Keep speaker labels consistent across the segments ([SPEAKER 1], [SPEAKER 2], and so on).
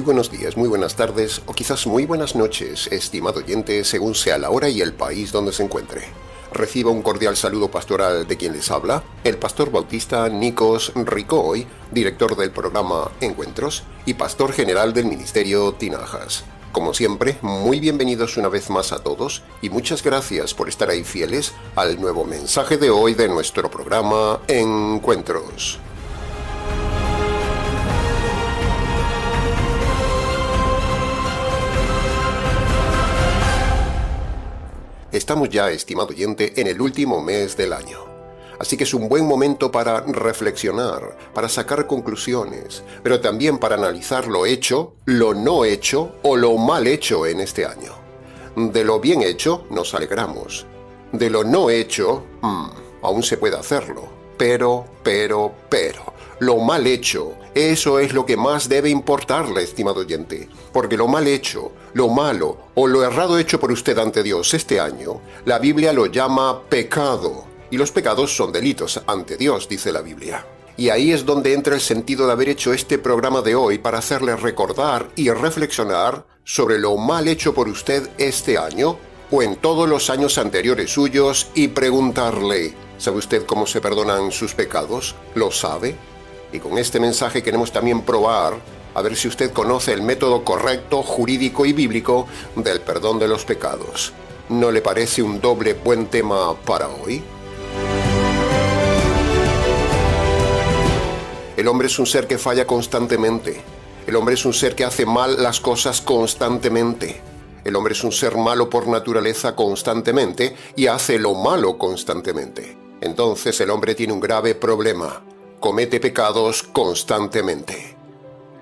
[SPEAKER 1] buenos días, muy buenas tardes o quizás muy buenas noches, estimado oyente, según sea la hora y el país donde se encuentre. Reciba un cordial saludo pastoral de quien les habla, el pastor bautista Nikos Ricoy, director del programa Encuentros y pastor general del ministerio Tinajas. Como siempre, muy bienvenidos una vez más a todos y muchas gracias por estar ahí fieles al nuevo mensaje de hoy de nuestro programa Encuentros. Estamos ya, estimado oyente, en el último mes del año. Así que es un buen momento para reflexionar, para sacar conclusiones, pero también para analizar lo hecho, lo no hecho o lo mal hecho en este año. De lo bien hecho nos alegramos. De lo no hecho, aún se puede hacerlo. Pero, lo mal hecho, eso es lo que más debe importarle, estimado oyente, porque lo mal hecho, lo malo o lo errado hecho por usted ante Dios este año, la Biblia lo llama pecado, y los pecados son delitos ante Dios, dice la Biblia. Y ahí es donde entra el sentido de haber hecho este programa de hoy para hacerle recordar y reflexionar sobre lo mal hecho por usted este año o en todos los años anteriores suyos y preguntarle, ¿sabe usted cómo se perdonan sus pecados? ¿Lo sabe? Y con este mensaje queremos también probar a ver si usted conoce el método correcto, jurídico y bíblico del perdón de los pecados. ¿No le parece un doble buen tema para hoy? El hombre es un ser que falla constantemente. El hombre es un ser que hace mal las cosas constantemente. El hombre es un ser malo por naturaleza constantemente y hace lo malo constantemente. Entonces el hombre tiene un grave problema. Comete pecados constantemente.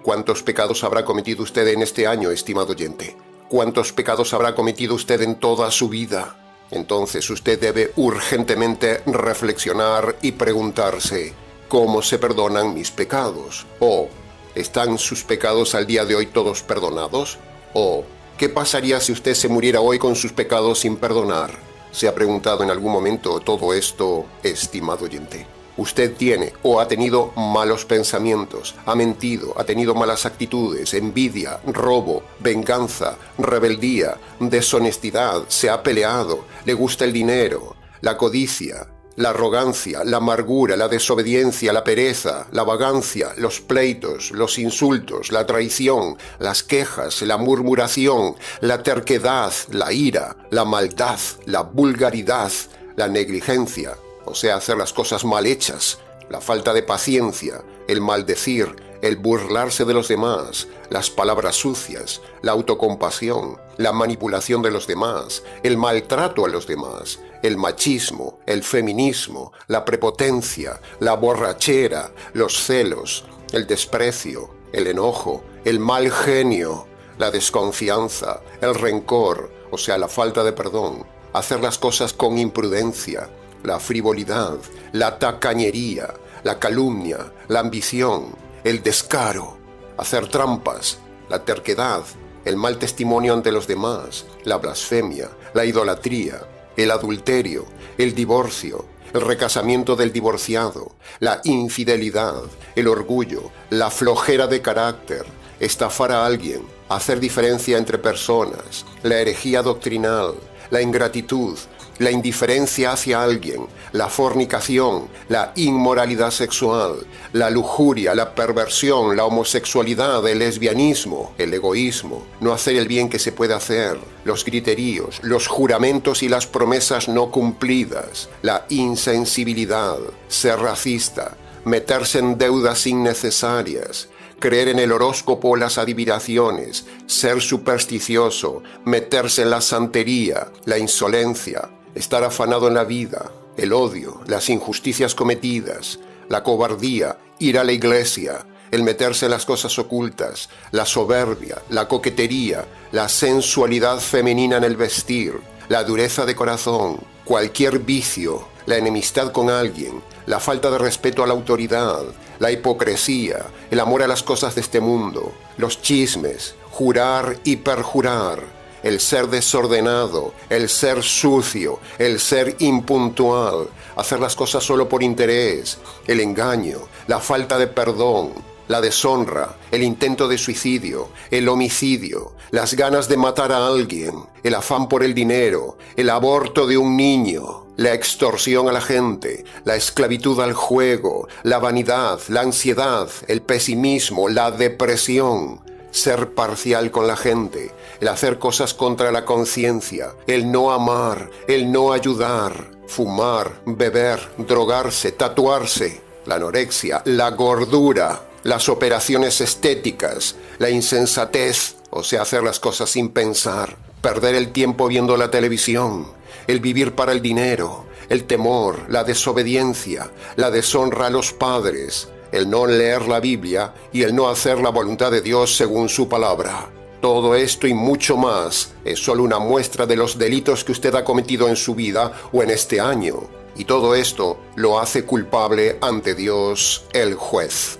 [SPEAKER 1] ¿Cuántos pecados habrá cometido usted en este año, estimado oyente? ¿Cuántos pecados habrá cometido usted en toda su vida? Entonces usted debe urgentemente reflexionar y preguntarse, ¿cómo se perdonan mis pecados? ¿O están sus pecados al día de hoy todos perdonados? ¿O qué pasaría si usted se muriera hoy con sus pecados sin perdonar? ¿Se ha preguntado en algún momento todo esto, estimado oyente? Usted tiene o ha tenido malos pensamientos, ha mentido, ha tenido malas actitudes, envidia, robo, venganza, rebeldía, deshonestidad, se ha peleado, le gusta el dinero, la codicia, la arrogancia, la amargura, la desobediencia, la pereza, la vagancia, los pleitos, los insultos, la traición, las quejas, la murmuración, la terquedad, la ira, la maldad, la vulgaridad, la negligencia, o sea, hacer las cosas mal hechas, la falta de paciencia, el maldecir, el burlarse de los demás, las palabras sucias, la autocompasión, la manipulación de los demás, el maltrato a los demás, el machismo, el feminismo, la prepotencia, la borrachera, los celos, el desprecio, el enojo, el mal genio, la desconfianza, el rencor, o sea, la falta de perdón, hacer las cosas con imprudencia, la frivolidad, la tacañería, la calumnia, la ambición, el descaro, hacer trampas, la terquedad, el mal testimonio ante los demás, la blasfemia, la idolatría, el adulterio, el divorcio, el recasamiento del divorciado, la infidelidad, el orgullo, la flojera de carácter, estafar a alguien, hacer diferencia entre personas, la herejía doctrinal, la ingratitud, la indiferencia hacia alguien, la fornicación, la inmoralidad sexual, la lujuria, la perversión, la homosexualidad, el lesbianismo, el egoísmo, no hacer el bien que se puede hacer, los griteríos, los juramentos y las promesas no cumplidas, la insensibilidad, ser racista, meterse en deudas innecesarias, creer en el horóscopo o las adivinaciones, ser supersticioso, meterse en la santería, la insolencia, estar afanado en la vida, el odio, las injusticias cometidas, la cobardía, ir a la iglesia, el meterse en las cosas ocultas, la soberbia, la coquetería, la sensualidad femenina en el vestir, la dureza de corazón, cualquier vicio, la enemistad con alguien, la falta de respeto a la autoridad, la hipocresía, el amor a las cosas de este mundo, los chismes, jurar y perjurar, el ser desordenado, el ser sucio, el ser impuntual, hacer las cosas solo por interés, el engaño, la falta de perdón, la deshonra, el intento de suicidio, el homicidio, las ganas de matar a alguien, el afán por el dinero, el aborto de un niño, la extorsión a la gente, la esclavitud al juego, la vanidad, la ansiedad, el pesimismo, la depresión, ser parcial con la gente, el hacer cosas contra la conciencia, el no amar, el no ayudar, fumar, beber, drogarse, tatuarse, la anorexia, la gordura, las operaciones estéticas, la insensatez, o sea, hacer las cosas sin pensar, perder el tiempo viendo la televisión, el vivir para el dinero, el temor, la desobediencia, la deshonra a los padres, el no leer la Biblia y el no hacer la voluntad de Dios según su palabra. Todo esto y mucho más es solo una muestra de los delitos que usted ha cometido en su vida o en este año. Y todo esto lo hace culpable ante Dios, el juez.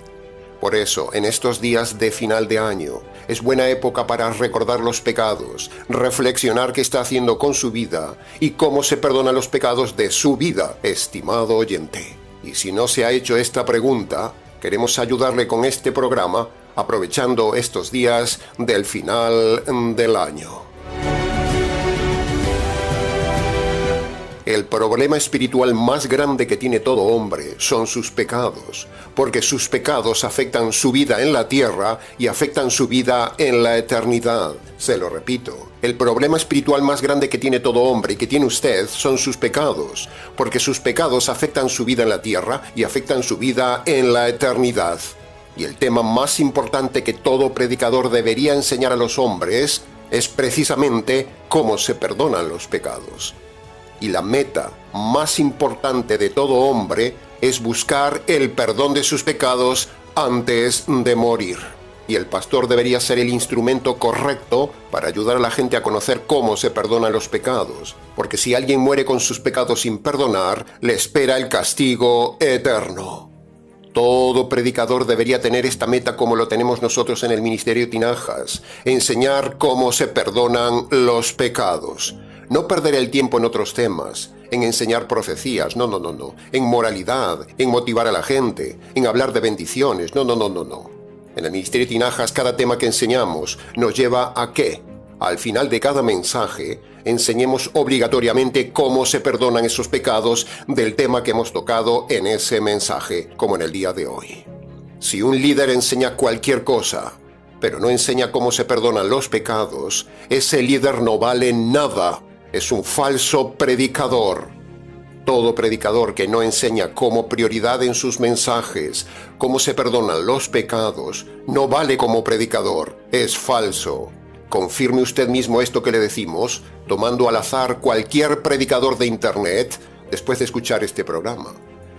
[SPEAKER 1] Por eso, en estos días de final de año, es buena época para recordar los pecados, reflexionar qué está haciendo con su vida y cómo se perdonan los pecados de su vida, estimado oyente. Y si no se ha hecho esta pregunta, queremos ayudarle con este programa, aprovechando estos días del final del año. El problema espiritual más grande que tiene todo hombre son sus pecados, porque sus pecados afectan su vida en la tierra y afectan su vida en la eternidad. Se lo repito, el problema espiritual más grande que tiene todo hombre y que tiene usted son sus pecados, porque sus pecados afectan su vida en la tierra y afectan su vida en la eternidad. Y el tema más importante que todo predicador debería enseñar a los hombres es precisamente cómo se perdonan los pecados. Y la meta más importante de todo hombre es buscar el perdón de sus pecados antes de morir. Y el pastor debería ser el instrumento correcto para ayudar a la gente a conocer cómo se perdonan los pecados. Porque si alguien muere con sus pecados sin perdonar, le espera el castigo eterno. Todo predicador debería tener esta meta como lo tenemos nosotros en el Ministerio Tinajas, enseñar cómo se perdonan los pecados. No perder el tiempo en otros temas, en enseñar profecías, no, en moralidad, en motivar a la gente, en hablar de bendiciones, no. En el Ministerio Tinajas cada tema que enseñamos nos lleva a que, al final de cada mensaje, enseñemos obligatoriamente cómo se perdonan esos pecados del tema que hemos tocado en ese mensaje, como en el día de hoy. Si un líder enseña cualquier cosa, pero no enseña cómo se perdonan los pecados, ese líder no vale nada. Es un falso predicador. Todo predicador que no enseña como prioridad en sus mensajes cómo se perdonan los pecados, no vale como predicador. Es falso. Confirme usted mismo esto que le decimos, tomando al azar cualquier predicador de Internet después de escuchar este programa.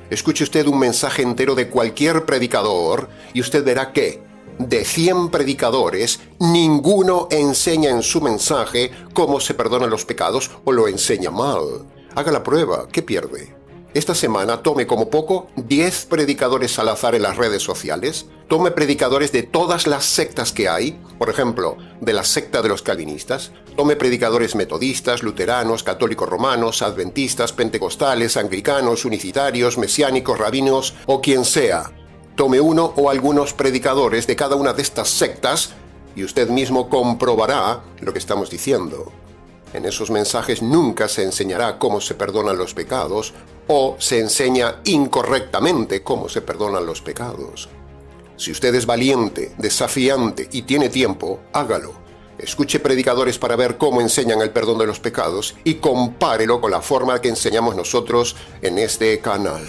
[SPEAKER 1] Escuche usted un mensaje entero de cualquier predicador y usted verá que, de 100 predicadores, ninguno enseña en su mensaje cómo se perdonan los pecados o lo enseña mal. Haga la prueba, ¿qué pierde? Esta semana tome como poco 10 predicadores al azar en las redes sociales, tome predicadores de todas las sectas que hay, por ejemplo, de la secta de los calvinistas, tome predicadores metodistas, luteranos, católicos romanos, adventistas, pentecostales, anglicanos, unicitarios, mesiánicos, rabinos o quien sea. Tome uno o algunos predicadores de cada una de estas sectas y usted mismo comprobará lo que estamos diciendo. En esos mensajes nunca se enseñará cómo se perdonan los pecados o se enseña incorrectamente cómo se perdonan los pecados. Si usted es valiente, desafiante y tiene tiempo, hágalo. Escuche predicadores para ver cómo enseñan el perdón de los pecados y compárelo con la forma que enseñamos nosotros en este canal.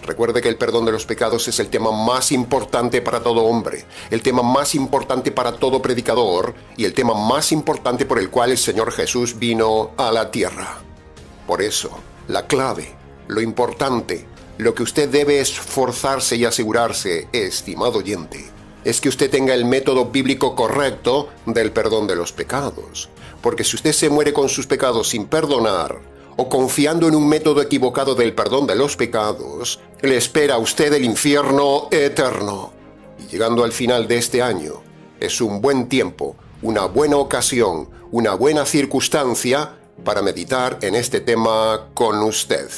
[SPEAKER 1] Recuerde que el perdón de los pecados es el tema más importante para todo hombre, el tema más importante para todo predicador y el tema más importante por el cual el Señor Jesús vino a la tierra. Por eso, la clave, lo importante, lo que usted debe esforzarse y asegurarse, estimado oyente, es que usted tenga el método bíblico correcto del perdón de los pecados. Porque si usted se muere con sus pecados sin perdonar, o confiando en un método equivocado del perdón de los pecados, le espera a usted el infierno eterno. Y llegando al final de este año, es un buen tiempo, una buena ocasión, una buena circunstancia para meditar en este tema con usted.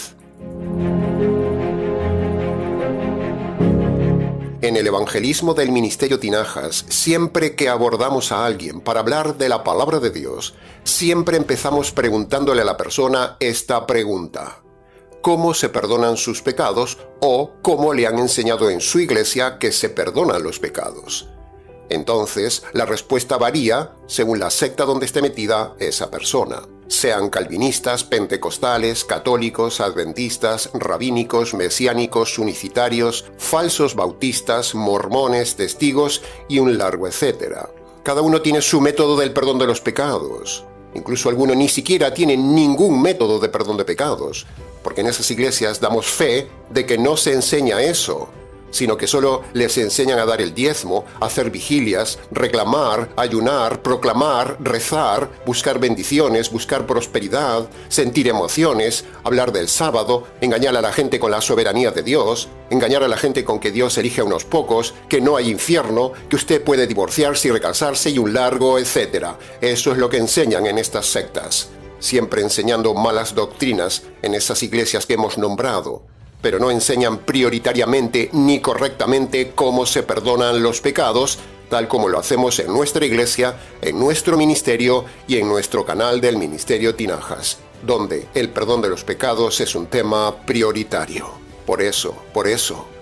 [SPEAKER 1] En el evangelismo del Ministerio Tinajas, siempre que abordamos a alguien para hablar de la palabra de Dios, siempre empezamos preguntándole a la persona esta pregunta: ¿cómo se perdonan sus pecados? O ¿cómo le han enseñado en su iglesia que se perdonan los pecados? Entonces, la respuesta varía según la secta donde esté metida esa persona. Sean calvinistas, pentecostales, católicos, adventistas, rabínicos, mesiánicos, unicitarios, falsos bautistas, mormones, testigos y un largo etcétera. Cada uno tiene su método del perdón de los pecados. Incluso algunos ni siquiera tienen ningún método de perdón de pecados, porque en esas iglesias damos fe de que no se enseña eso, sino que solo les enseñan a dar el diezmo, a hacer vigilias, reclamar, ayunar, proclamar, rezar, buscar bendiciones, buscar prosperidad, sentir emociones, hablar del sábado, engañar a la gente con la soberanía de Dios, engañar a la gente con que Dios elige a unos pocos, que no hay infierno, que usted puede divorciarse y recasarse y un largo etcétera. Eso es lo que enseñan en estas sectas, siempre enseñando malas doctrinas en esas iglesias que hemos nombrado, pero no enseñan prioritariamente ni correctamente cómo se perdonan los pecados, tal como lo hacemos en nuestra iglesia, en nuestro ministerio y en nuestro canal del Ministerio Tinajas, donde el perdón de los pecados es un tema prioritario. Por eso,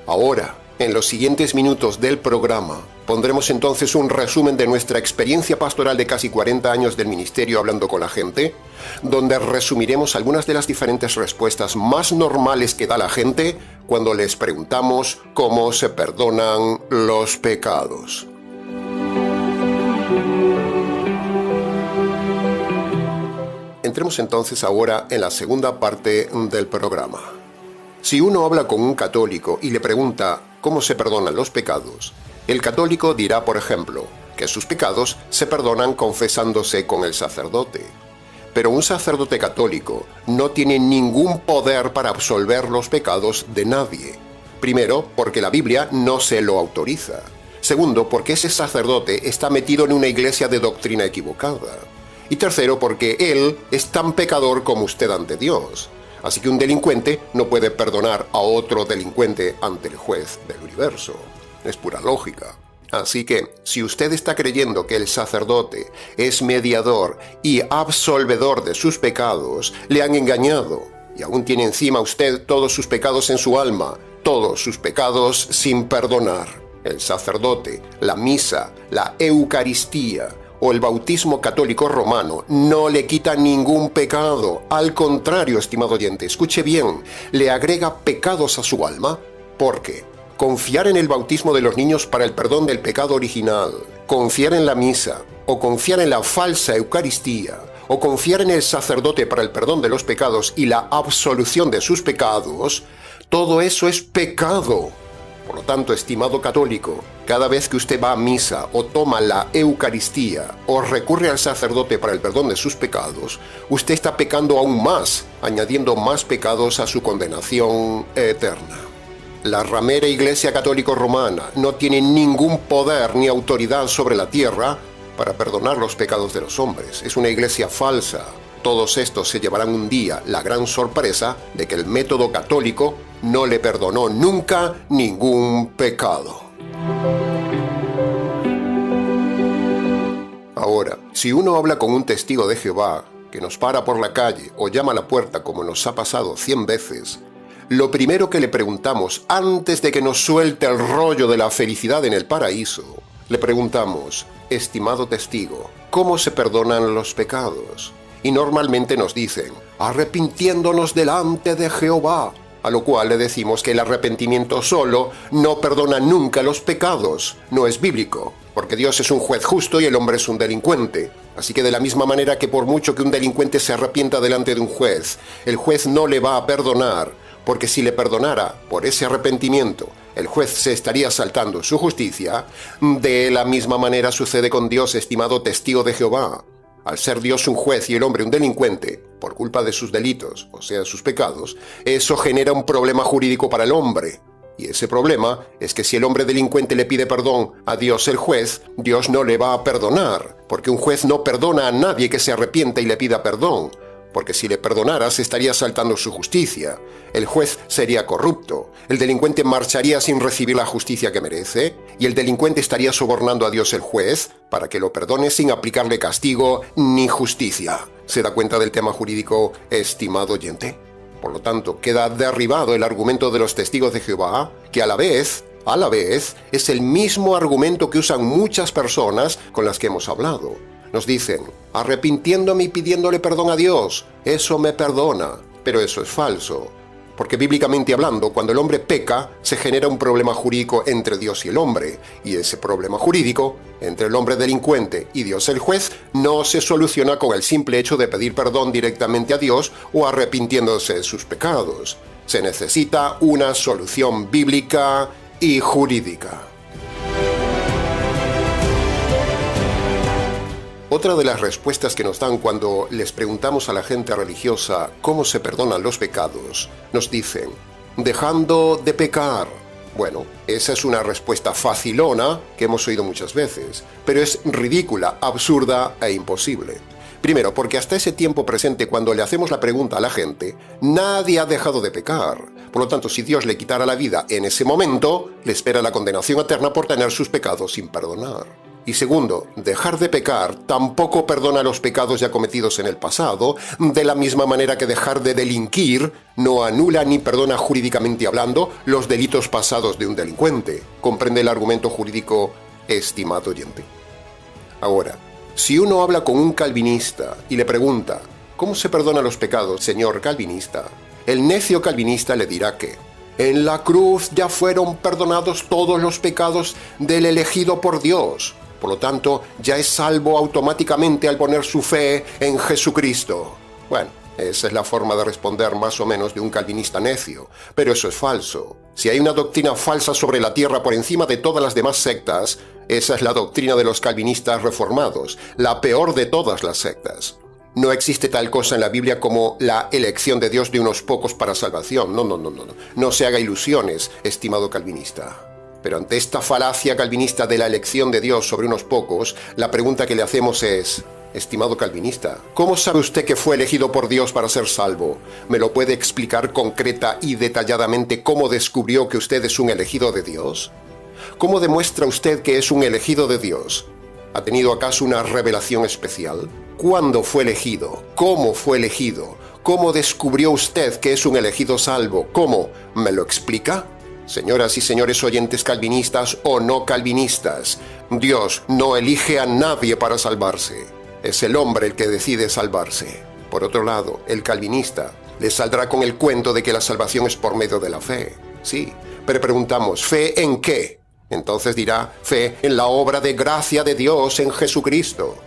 [SPEAKER 1] ahora, en los siguientes minutos del programa, pondremos entonces un resumen de nuestra experiencia pastoral de casi 40 años del ministerio hablando con la gente, donde resumiremos algunas de las diferentes respuestas más normales que da la gente cuando les preguntamos cómo se perdonan los pecados. Entremos entonces ahora en la segunda parte del programa. Si uno habla con un católico y le pregunta cómo se perdonan los pecados, el católico dirá, por ejemplo, que sus pecados se perdonan confesándose con el sacerdote. Pero un sacerdote católico no tiene ningún poder para absolver los pecados de nadie. Primero, porque la Biblia no se lo autoriza. Segundo, porque ese sacerdote está metido en una iglesia de doctrina equivocada. Y tercero, porque él es tan pecador como usted ante Dios. Así que un delincuente no puede perdonar a otro delincuente ante el juez del universo. Es pura lógica. Así que, si usted está creyendo que el sacerdote es mediador y absolvedor de sus pecados, le han engañado y aún tiene encima usted todos sus pecados en su alma, todos sus pecados sin perdonar. El sacerdote, la misa, la Eucaristía o el bautismo católico romano no le quita ningún pecado. Al contrario, estimado oyente, escuche bien, le agrega pecados a su alma. ¿Por qué? Confiar en el bautismo de los niños para el perdón del pecado original, confiar en la misa, o confiar en la falsa Eucaristía, o confiar en el sacerdote para el perdón de los pecados y la absolución de sus pecados, todo eso es pecado. Por lo tanto, estimado católico, cada vez que usted va a misa o toma la Eucaristía o recurre al sacerdote para el perdón de sus pecados, usted está pecando aún más, añadiendo más pecados a su condenación eterna. La ramera Iglesia Católica Romana no tiene ningún poder ni autoridad sobre la tierra para perdonar los pecados de los hombres. Es una iglesia falsa. Todos estos se llevarán un día la gran sorpresa de que el método católico no le perdonó nunca ningún pecado. Ahora, si uno habla con un testigo de Jehová que nos para por la calle o llama a la puerta como nos ha pasado 100 veces, lo primero que le preguntamos antes de que nos suelte el rollo de la felicidad en el paraíso, le preguntamos: estimado testigo, ¿cómo se perdonan los pecados? Y normalmente nos dicen: arrepintiéndonos delante de Jehová. A lo cual le decimos que el arrepentimiento solo no perdona nunca los pecados. No es bíblico, porque Dios es un juez justo y el hombre es un delincuente. Así que de la misma manera que por mucho que un delincuente se arrepienta delante de un juez, el juez no le va a perdonar, porque si le perdonara por ese arrepentimiento, el juez se estaría saltando su justicia. De la misma manera sucede con Dios, estimado testigo de Jehová. Al ser Dios un juez y el hombre un delincuente, por culpa de sus delitos, o sea, sus pecados, eso genera un problema jurídico para el hombre. Y ese problema es que si el hombre delincuente le pide perdón a Dios el juez, Dios no le va a perdonar, porque un juez no perdona a nadie que se arrepienta y le pida perdón. porque si le perdonaras estarías saltando su justicia, el juez sería corrupto, el delincuente marcharía sin recibir la justicia que merece, y el delincuente estaría sobornando a Dios el juez para que lo perdone sin aplicarle castigo ni justicia. ¿Se da cuenta del tema jurídico, estimado oyente? Por lo tanto, queda derribado el argumento de los testigos de Jehová, que a la vez, es el mismo argumento que usan muchas personas con las que hemos hablado. Nos dicen, arrepintiéndome y pidiéndole perdón a Dios, eso me perdona. Pero eso es falso. Porque bíblicamente hablando, cuando el hombre peca, se genera un problema jurídico entre Dios y el hombre. Y ese problema jurídico, entre el hombre delincuente y Dios el juez, no se soluciona con el simple hecho de pedir perdón directamente a Dios o arrepintiéndose de sus pecados. Se necesita una solución bíblica y jurídica. Otra de las respuestas que nos dan cuando les preguntamos a la gente religiosa cómo se perdonan los pecados, nos dicen, dejando de pecar. Bueno, esa es una respuesta facilona que hemos oído muchas veces, pero es ridícula, absurda e imposible. Primero, porque hasta ese tiempo presente, cuando le hacemos la pregunta a la gente, nadie ha dejado de pecar. Por lo tanto, si Dios le quitara la vida en ese momento, le espera la condenación eterna por tener sus pecados sin perdonar. Y segundo, dejar de pecar tampoco perdona los pecados ya cometidos en el pasado, de la misma manera que dejar de delinquir no anula ni perdona jurídicamente hablando los delitos pasados de un delincuente. ¿Comprende el argumento jurídico, estimado oyente? Ahora, si uno habla con un calvinista y le pregunta, ¿cómo se perdonan los pecados, señor calvinista? El necio calvinista le dirá que en la cruz ya fueron perdonados todos los pecados del elegido por Dios. Por lo tanto, ya es salvo automáticamente al poner su fe en Jesucristo. Bueno, esa es la forma de responder más o menos de un calvinista necio, pero eso es falso. Si hay una doctrina falsa sobre la tierra por encima de todas las demás sectas, esa es la doctrina de los calvinistas reformados, la peor de todas las sectas. No existe tal cosa en la Biblia como la elección de Dios de unos pocos para salvación. No se haga ilusiones, estimado calvinista. Pero ante esta falacia calvinista de la elección de Dios sobre unos pocos, la pregunta que le hacemos es, estimado calvinista, ¿cómo sabe usted que fue elegido por Dios para ser salvo? ¿Me lo puede explicar concreta y detalladamente cómo descubrió que usted es un elegido de Dios? ¿Cómo demuestra usted que es un elegido de Dios? ¿Ha tenido acaso una revelación especial? ¿Cuándo fue elegido? ¿Cómo fue elegido? ¿Cómo descubrió usted que es un elegido salvo? ¿Cómo? ¿Me lo explica? Señoras y señores oyentes calvinistas o no calvinistas, Dios no elige a nadie para salvarse. Es el hombre el que decide salvarse. Por otro lado, el calvinista le saldrá con el cuento de que la salvación es por medio de la fe. Sí, pero preguntamos, ¿fe en qué? Entonces dirá, fe en la obra de gracia de Dios en Jesucristo.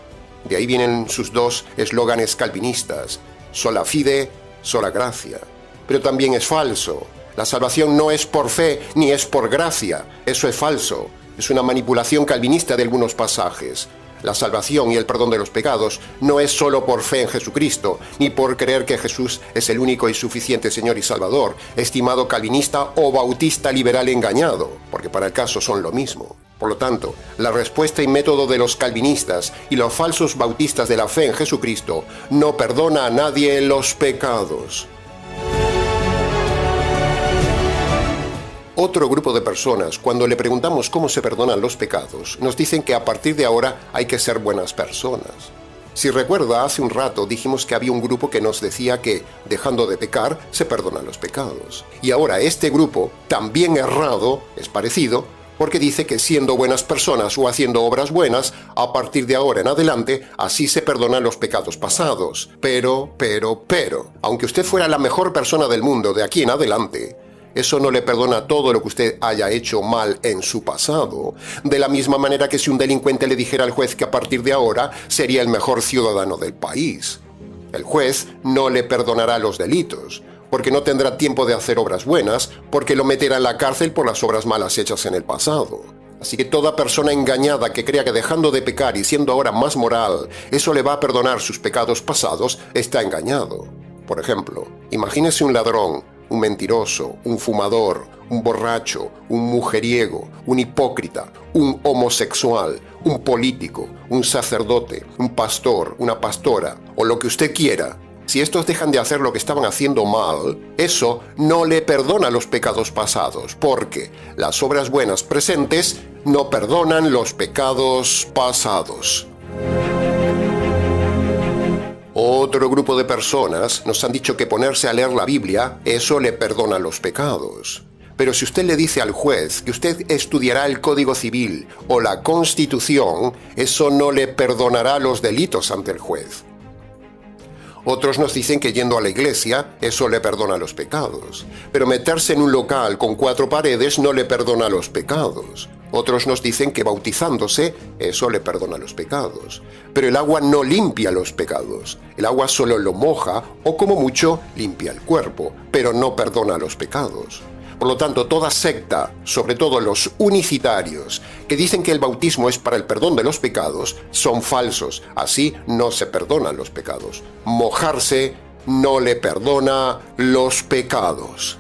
[SPEAKER 1] De ahí vienen sus dos eslóganes calvinistas, sola fide, sola gracia. Pero también es falso. La salvación no es por fe ni es por gracia. Eso es falso. Es una manipulación calvinista de algunos pasajes. La salvación y el perdón de los pecados no es solo por fe en Jesucristo, ni por creer que Jesús es el único y suficiente Señor y Salvador, estimado calvinista o bautista liberal engañado, porque para el caso son lo mismo. Por lo tanto, la respuesta y método de los calvinistas y los falsos bautistas de la fe en Jesucristo no perdona a nadie los pecados. Otro grupo de personas, cuando le preguntamos cómo se perdonan los pecados, nos dicen que a partir de ahora hay que ser buenas personas. Si recuerda, hace un rato dijimos que había un grupo que nos decía que, dejando de pecar, se perdonan los pecados. Y ahora este grupo, también errado, es parecido, porque dice que siendo buenas personas o haciendo obras buenas, a partir de ahora en adelante, así se perdonan los pecados pasados. Pero, aunque usted fuera la mejor persona del mundo de aquí en adelante, eso no le perdona todo lo que usted haya hecho mal en su pasado, de la misma manera que si un delincuente le dijera al juez que a partir de ahora sería el mejor ciudadano del país. El juez no le perdonará los delitos, porque no tendrá tiempo de hacer obras buenas, porque lo meterá en la cárcel por las obras malas hechas en el pasado. Así que toda persona engañada que crea que dejando de pecar y siendo ahora más moral, eso le va a perdonar sus pecados pasados, está engañado. Por ejemplo, imagínese un ladrón, un mentiroso, un fumador, un borracho, un mujeriego, un hipócrita, un homosexual, un político, un sacerdote, un pastor, una pastora, o lo que usted quiera, Si estos dejan de hacer lo que estaban haciendo mal, eso no le perdona los pecados pasados, porque las obras buenas presentes no perdonan los pecados pasados. Otro grupo de personas nos han dicho que ponerse a leer la Biblia, eso le perdona los pecados. Pero si usted le dice al juez que usted estudiará el Código Civil o la Constitución, eso no le perdonará los delitos ante el juez. Otros nos dicen que yendo a la iglesia, eso le perdona los pecados. Pero meterse en un local con 4 paredes no le perdona los pecados. Otros nos dicen que bautizándose, eso le perdona los pecados. Pero el agua no limpia los pecados. El agua solo lo moja o como mucho limpia el cuerpo, pero no perdona los pecados. Por lo tanto, toda secta, sobre todo los unicitarios, que dicen que el bautismo es para el perdón de los pecados, son falsos. Así no se perdonan los pecados. Mojarse no le perdona los pecados.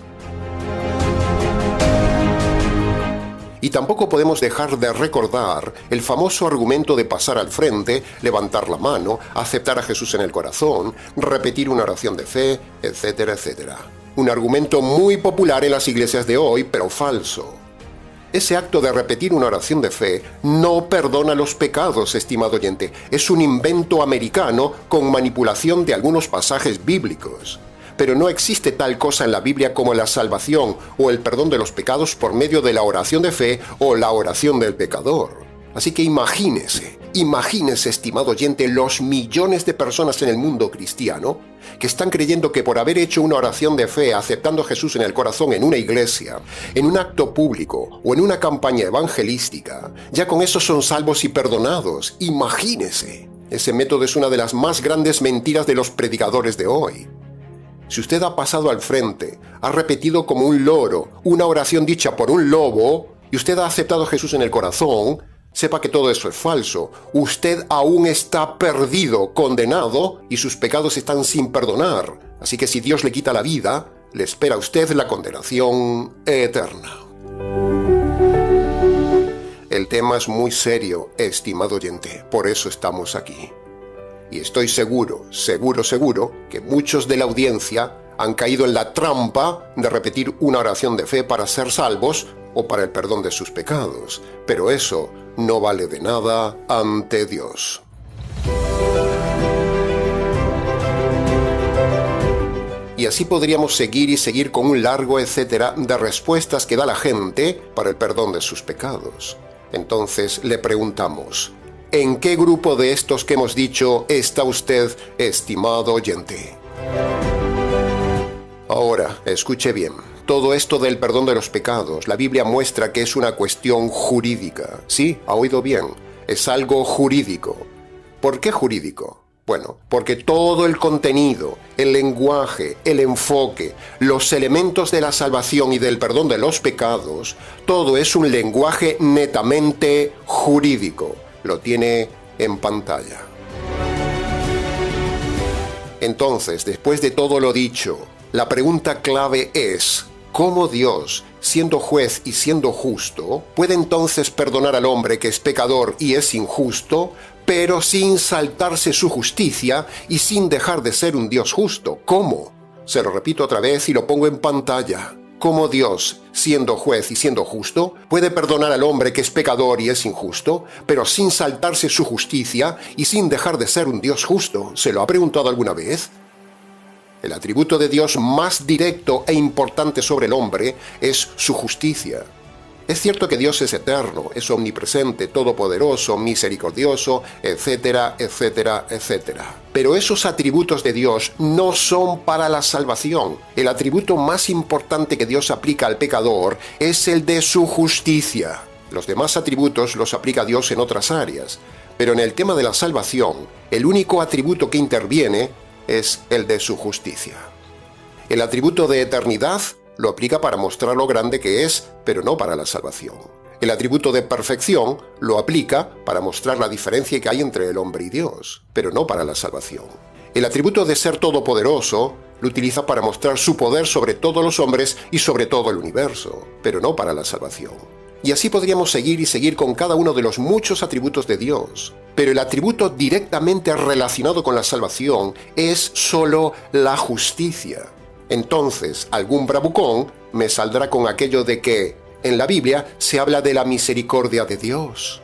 [SPEAKER 1] Y tampoco podemos dejar de recordar el famoso argumento de pasar al frente, levantar la mano, aceptar a Jesús en el corazón, repetir una oración de fe, etcétera, etcétera. Un argumento muy popular en las iglesias de hoy, pero falso. Ese acto de repetir una oración de fe no perdona los pecados, estimado oyente. Es un invento americano con manipulación de algunos pasajes bíblicos. Pero no existe tal cosa en la Biblia como la salvación o el perdón de los pecados por medio de la oración de fe o la oración del pecador. Así que imagínese, estimado oyente, los millones de personas en el mundo cristiano que están creyendo que por haber hecho una oración de fe aceptando a Jesús en el corazón en una iglesia, en un acto público o en una campaña evangelística, ya con eso son salvos y perdonados. Imagínese. Ese método es una de las más grandes mentiras de los predicadores de hoy. Si usted ha pasado al frente, ha repetido como un loro una oración dicha por un lobo y usted ha aceptado a Jesús en el corazón, sepa que todo eso es falso. Usted aún está perdido, condenado, y sus pecados están sin perdonar. Así que si Dios le quita la vida, le espera a usted la condenación eterna. El tema es muy serio, estimado oyente, por eso estamos aquí. Y estoy seguro que muchos de la audiencia han caído en la trampa de repetir una oración de fe para ser salvos o para el perdón de sus pecados. Pero eso no vale de nada ante Dios. Y así podríamos seguir con un largo etcétera de respuestas que da la gente para el perdón de sus pecados. Entonces le preguntamos, ¿en qué grupo de estos que hemos dicho está usted, estimado oyente? Ahora, escuche bien. Todo esto del perdón de los pecados, la Biblia muestra que es una cuestión jurídica. Sí, ha oído bien. Es algo jurídico. ¿Por qué jurídico? Bueno, porque todo el contenido, el lenguaje, el enfoque, los elementos de la salvación y del perdón de los pecados, todo es un lenguaje netamente jurídico. Lo tiene en pantalla. Entonces, después de todo lo dicho, la pregunta clave es, ¿cómo Dios, siendo juez y siendo justo, puede entonces perdonar al hombre que es pecador y es injusto, pero sin saltarse su justicia y sin dejar de ser un Dios justo? ¿Cómo? Se lo repito otra vez y lo pongo en pantalla. ¿Cómo Dios, siendo juez y siendo justo, puede perdonar al hombre que es pecador y es injusto, pero sin saltarse su justicia y sin dejar de ser un Dios justo? ¿Se lo ha preguntado alguna vez? El atributo de Dios más directo e importante sobre el hombre es su justicia. Es cierto que Dios es eterno, es omnipresente, todopoderoso, misericordioso, etcétera, etcétera, etcétera. Pero esos atributos de Dios no son para la salvación. El atributo más importante que Dios aplica al pecador es el de su justicia. Los demás atributos los aplica Dios en otras áreas. Pero en el tema de la salvación, el único atributo que interviene es el de su justicia. El atributo de eternidad lo aplica para mostrar lo grande que es, pero no para la salvación. El atributo de perfección lo aplica para mostrar la diferencia que hay entre el hombre y Dios, pero no para la salvación. El atributo de ser todopoderoso lo utiliza para mostrar su poder sobre todos los hombres y sobre todo el universo, pero no para la salvación. Y así podríamos seguir y seguir con cada uno de los muchos atributos de Dios. Pero el atributo directamente relacionado con la salvación es solo la justicia. Entonces, algún bravucón me saldrá con aquello de que en la Biblia se habla de la misericordia de Dios.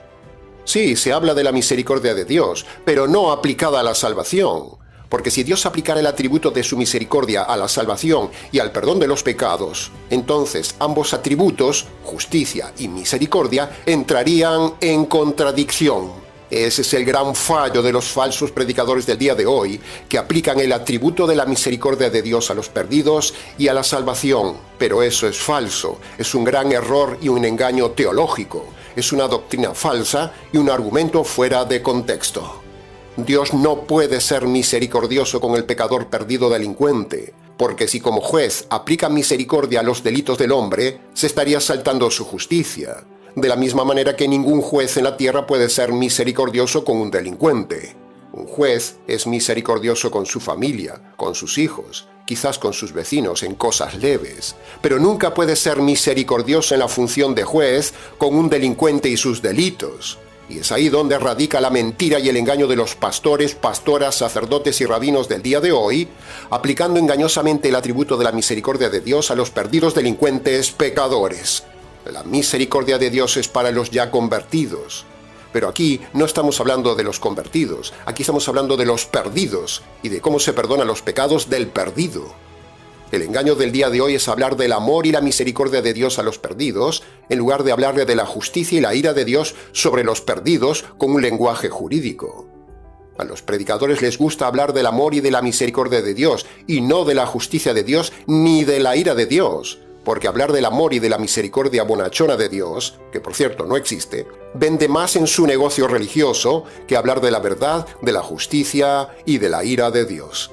[SPEAKER 1] Sí, se habla de la misericordia de Dios, pero no aplicada a la salvación. Porque si Dios aplicara el atributo de su misericordia a la salvación y al perdón de los pecados, entonces ambos atributos, justicia y misericordia, entrarían en contradicción. Ese es el gran fallo de los falsos predicadores del día de hoy, que aplican el atributo de la misericordia de Dios a los perdidos y a la salvación. Pero eso es falso, es un gran error y un engaño teológico, es una doctrina falsa y un argumento fuera de contexto. Dios no puede ser misericordioso con el pecador perdido delincuente, porque si como juez aplica misericordia a los delitos del hombre, se estaría saltando su justicia, de la misma manera que ningún juez en la tierra puede ser misericordioso con un delincuente. Un juez es misericordioso con su familia, con sus hijos, quizás con sus vecinos en cosas leves, pero nunca puede ser misericordioso en la función de juez con un delincuente y sus delitos. Y es ahí donde radica la mentira y el engaño de los pastores, pastoras, sacerdotes y rabinos del día de hoy, aplicando engañosamente el atributo de la misericordia de Dios a los perdidos delincuentes pecadores. La misericordia de Dios es para los ya convertidos. Pero aquí no estamos hablando de los convertidos, aquí estamos hablando de los perdidos y de cómo se perdonan los pecados del perdido. El engaño del día de hoy es hablar del amor y la misericordia de Dios a los perdidos, en lugar de hablarle de la justicia y la ira de Dios sobre los perdidos con un lenguaje jurídico. A los predicadores les gusta hablar del amor y de la misericordia de Dios, y no de la justicia de Dios ni de la ira de Dios, porque hablar del amor y de la misericordia bonachona de Dios, que por cierto no existe, vende más en su negocio religioso que hablar de la verdad, de la justicia y de la ira de Dios.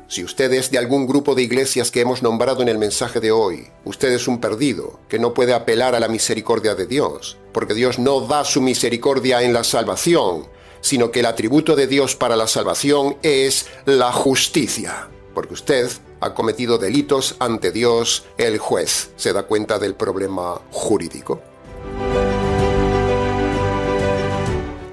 [SPEAKER 1] Si usted es de algún grupo de iglesias que hemos nombrado en el mensaje de hoy, usted es un perdido que no puede apelar a la misericordia de Dios, porque Dios no da su misericordia en la salvación, sino que el atributo de Dios para la salvación es la justicia, porque usted ha cometido delitos ante Dios, el juez. ¿Se da cuenta del problema jurídico?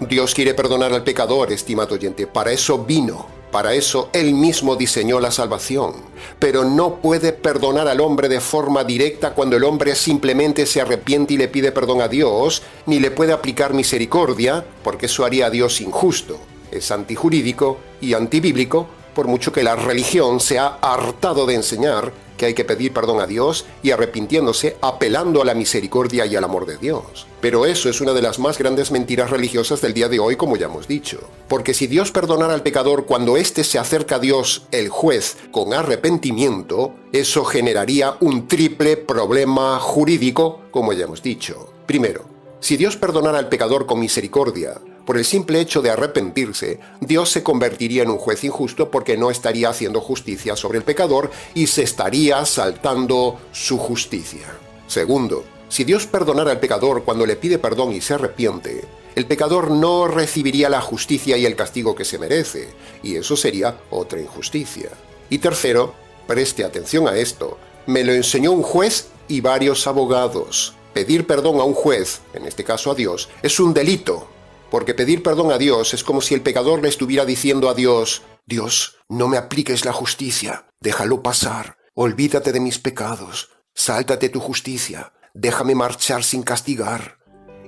[SPEAKER 1] Dios quiere perdonar al pecador, estimado oyente, para eso vino. Para eso Él mismo diseñó la salvación, pero no puede perdonar al hombre de forma directa cuando el hombre simplemente se arrepiente y le pide perdón a Dios, ni le puede aplicar misericordia, porque eso haría a Dios injusto. Es antijurídico y antibíblico, por mucho que la religión se ha hartado de enseñar que hay que pedir perdón a Dios y arrepintiéndose, apelando a la misericordia y al amor de Dios. Pero eso es una de las más grandes mentiras religiosas del día de hoy, como ya hemos dicho. Porque si Dios perdonara al pecador cuando éste se acerca a Dios, el juez, con arrepentimiento, eso generaría un triple problema jurídico, como ya hemos dicho. Primero, si Dios perdonara al pecador con misericordia, por el simple hecho de arrepentirse, Dios se convertiría en un juez injusto porque no estaría haciendo justicia sobre el pecador y se estaría saltando su justicia. Segundo, si Dios perdonara al pecador cuando le pide perdón y se arrepiente, el pecador no recibiría la justicia y el castigo que se merece, y eso sería otra injusticia. Y tercero, preste atención a esto, me lo enseñó un juez y varios abogados. Pedir perdón a un juez, en este caso a Dios, es un delito. Porque pedir perdón a Dios es como si el pecador le estuviera diciendo a Dios, Dios, no me apliques la justicia, déjalo pasar, olvídate de mis pecados, sáltate tu justicia, déjame marchar sin castigar.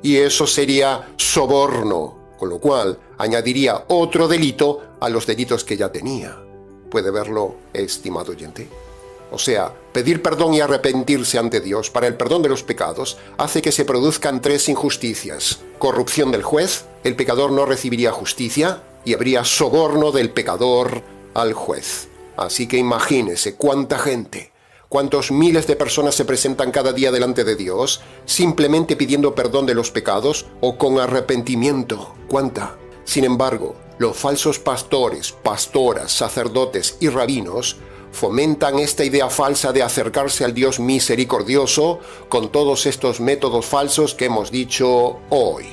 [SPEAKER 1] Y eso sería soborno, con lo cual añadiría otro delito a los delitos que ya tenía. ¿Puede verlo, estimado oyente? O sea, pedir perdón y arrepentirse ante Dios para el perdón de los pecados hace que se produzcan tres injusticias. Corrupción del juez, el pecador no recibiría justicia y habría soborno del pecador al juez. Así que imagínese cuánta gente, cuántos miles de personas se presentan cada día delante de Dios simplemente pidiendo perdón de los pecados o con arrepentimiento. ¿Cuánta? Sin embargo, los falsos pastores, pastoras, sacerdotes y rabinos fomentan esta idea falsa de acercarse al Dios misericordioso con todos estos métodos falsos que hemos dicho hoy.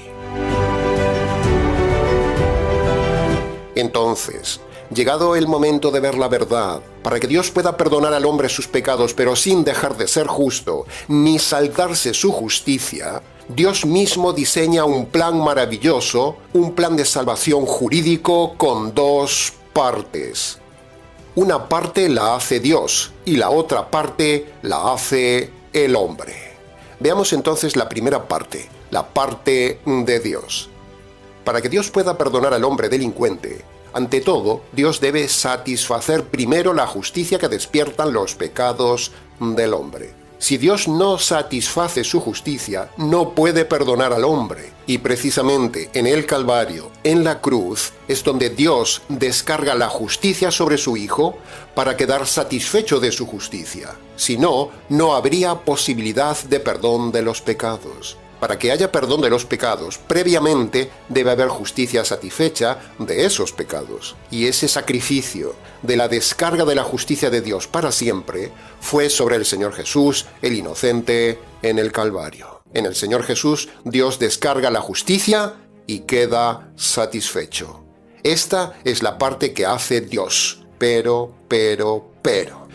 [SPEAKER 1] Entonces, Llegado el momento de ver la verdad, para que Dios pueda perdonar al hombre sus pecados, pero sin dejar de ser justo, ni saltarse su justicia, Dios mismo diseña un plan maravilloso, un plan de salvación jurídico con dos partes. Una parte la hace Dios y la otra parte la hace el hombre. Veamos entonces la primera parte, la parte de Dios. Para que Dios pueda perdonar al hombre delincuente, ante todo, Dios debe satisfacer primero la justicia que despiertan los pecados del hombre. Si Dios no satisface su justicia, no puede perdonar al hombre. Y precisamente en el Calvario, en la cruz, es donde Dios descarga la justicia sobre su Hijo para quedar satisfecho de su justicia. Si no, no habría posibilidad de perdón de los pecados. Para que haya perdón de los pecados, previamente debe haber justicia satisfecha de esos pecados. Y ese sacrificio de la descarga de la justicia de Dios para siempre fue sobre el Señor Jesús, el inocente, en el Calvario. En el Señor Jesús, Dios descarga la justicia y queda satisfecho. Esta es la parte que hace Dios. Pero.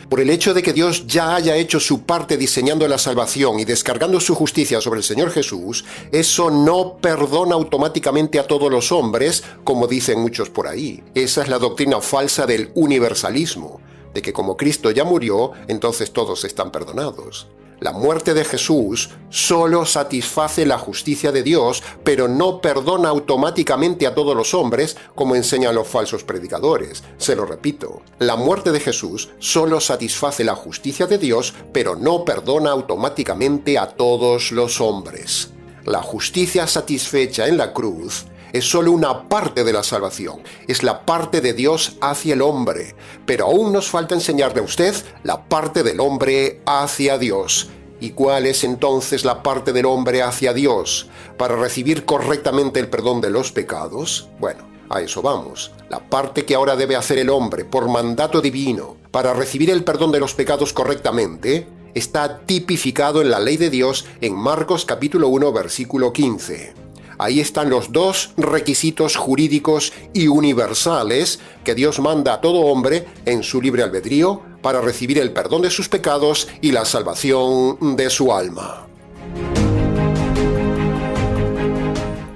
[SPEAKER 1] Por el hecho de que Dios ya haya hecho su parte diseñando la salvación y descargando su justicia sobre el Señor Jesús, eso no perdona automáticamente a todos los hombres, como dicen muchos por ahí. Esa es la doctrina falsa del universalismo, de que como Cristo ya murió, entonces todos están perdonados. La muerte de Jesús solo satisface la justicia de Dios, pero no perdona automáticamente a todos los hombres, como enseñan los falsos predicadores. Se lo repito, la muerte de Jesús solo satisface la justicia de Dios, pero no perdona automáticamente a todos los hombres. La justicia satisfecha en la cruz es solo una parte de la salvación, es la parte de Dios hacia el hombre, pero aún nos falta enseñarle a usted la parte del hombre hacia Dios. ¿Y cuál es entonces la parte del hombre hacia Dios para recibir correctamente el perdón de los pecados? Bueno, a eso vamos. La parte que ahora debe hacer el hombre por mandato divino para recibir el perdón de los pecados correctamente está tipificado en la ley de Dios en Marcos capítulo 1 versículo 15. Ahí están los dos requisitos jurídicos y universales que Dios manda a todo hombre en su libre albedrío para recibir el perdón de sus pecados y la salvación de su alma.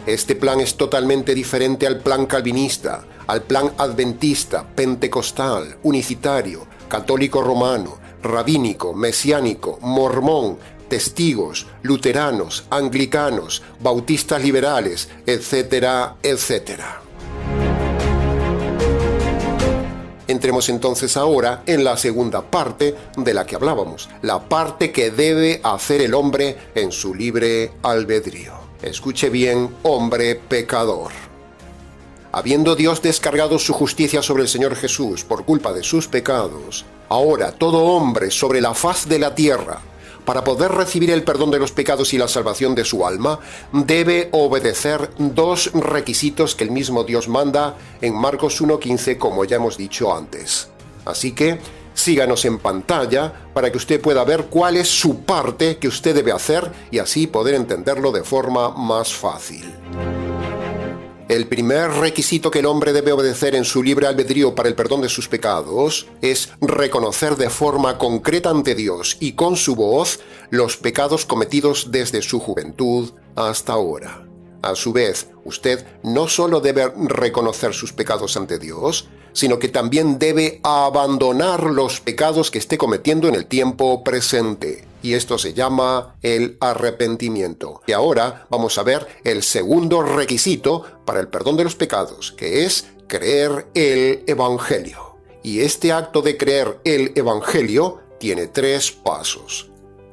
[SPEAKER 1] Este plan es totalmente diferente al plan calvinista, al plan adventista, pentecostal, unicitario, católico romano, rabínico, mesiánico, mormón, testigos, luteranos, anglicanos, bautistas liberales, etcétera, etcétera. Entremos entonces ahora en la segunda parte de la que hablábamos, la parte que debe hacer el hombre en su libre albedrío. Escuche bien, hombre pecador. Habiendo Dios descargado su justicia sobre el Señor Jesús por culpa de sus pecados, ahora todo hombre sobre la faz de la tierra, para poder recibir el perdón de los pecados y la salvación de su alma, debe obedecer dos requisitos que el mismo Dios manda en Marcos 1:15, como ya hemos dicho antes. Así que síganos en pantalla para que usted pueda ver cuál es su parte que usted debe hacer y así poder entenderlo de forma más fácil. El primer requisito que el hombre debe obedecer en su libre albedrío para el perdón de sus pecados es reconocer de forma concreta ante Dios y con su voz los pecados cometidos desde su juventud hasta ahora. A su vez, usted no solo debe reconocer sus pecados ante Dios, sino que también debe abandonar los pecados que esté cometiendo en el tiempo presente. Y esto se llama el arrepentimiento. Y ahora vamos a ver el segundo requisito para el perdón de los pecados, que es creer el Evangelio. Y este acto de creer el Evangelio tiene 3 pasos.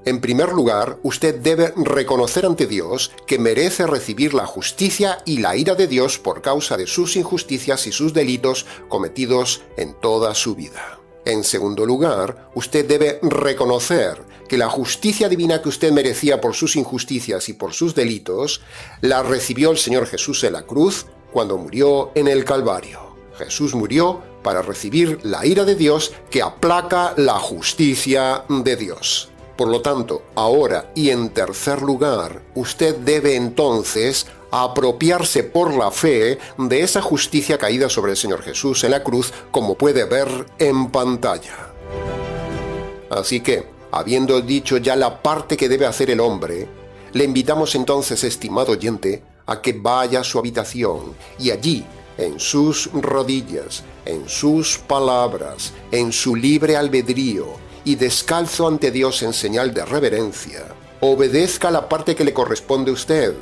[SPEAKER 1] En primer lugar, usted debe reconocer ante Dios que merece recibir la justicia y la ira de Dios por causa de sus injusticias y sus delitos cometidos en toda su vida. En segundo lugar, usted debe reconocer que la justicia divina que usted merecía por sus injusticias y por sus delitos, la recibió el Señor Jesús en la cruz cuando murió en el Calvario. Jesús murió para recibir la ira de Dios que aplaca la justicia de Dios. Por lo tanto, ahora y en tercer lugar, usted debe entonces a apropiarse por la fe de esa justicia caída sobre el Señor Jesús en la cruz, como puede ver en pantalla. Así que, habiendo dicho ya la parte que debe hacer el hombre, le invitamos entonces, estimado oyente, a que vaya a su habitación y allí, en sus rodillas, en sus palabras, en su libre albedrío y descalzo ante Dios en señal de reverencia, obedezca la parte que le corresponde a usted,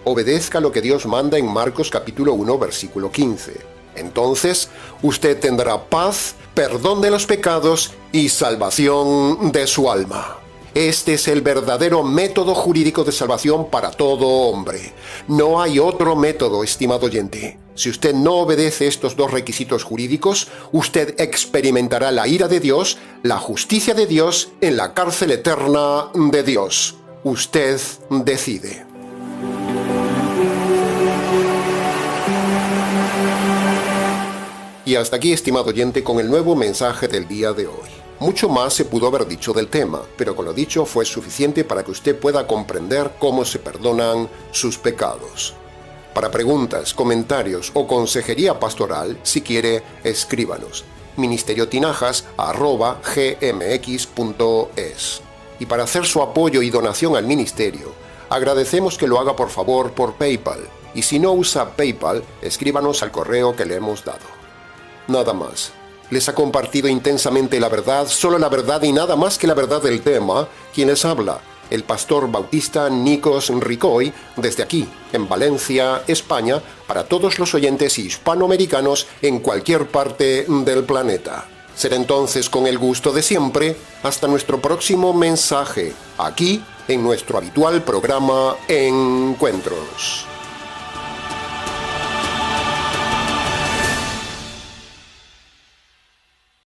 [SPEAKER 1] obedezca lo que Dios manda en Marcos capítulo 1, versículo 15. Entonces, usted tendrá paz, perdón de los pecados y salvación de su alma. Este es el verdadero método jurídico de salvación para todo hombre. No hay otro método, estimado oyente. Si usted no obedece estos dos requisitos jurídicos, usted experimentará la ira de Dios, la justicia de Dios en la cárcel eterna de Dios. Usted decide. Y hasta aquí, estimado oyente, con el nuevo mensaje del día de hoy. Mucho más se pudo haber dicho del tema, pero con lo dicho fue suficiente para que usted pueda comprender cómo se perdonan sus pecados. Para preguntas, comentarios o consejería pastoral, si quiere, escríbanos. ministerioTinajas@gmx.es. Y para hacer su apoyo y donación al ministerio, agradecemos que lo haga por favor por PayPal. Y si no usa PayPal, escríbanos al correo que le hemos dado. Nada más. Les ha compartido intensamente la verdad, solo la verdad y nada más que la verdad del tema, quien les habla, el pastor bautista Nikos Ricoy, desde aquí, en Valencia, España, para todos los oyentes hispanoamericanos en cualquier parte del planeta. Será entonces con el gusto de siempre, hasta nuestro próximo mensaje, aquí, en nuestro habitual programa Encuentros.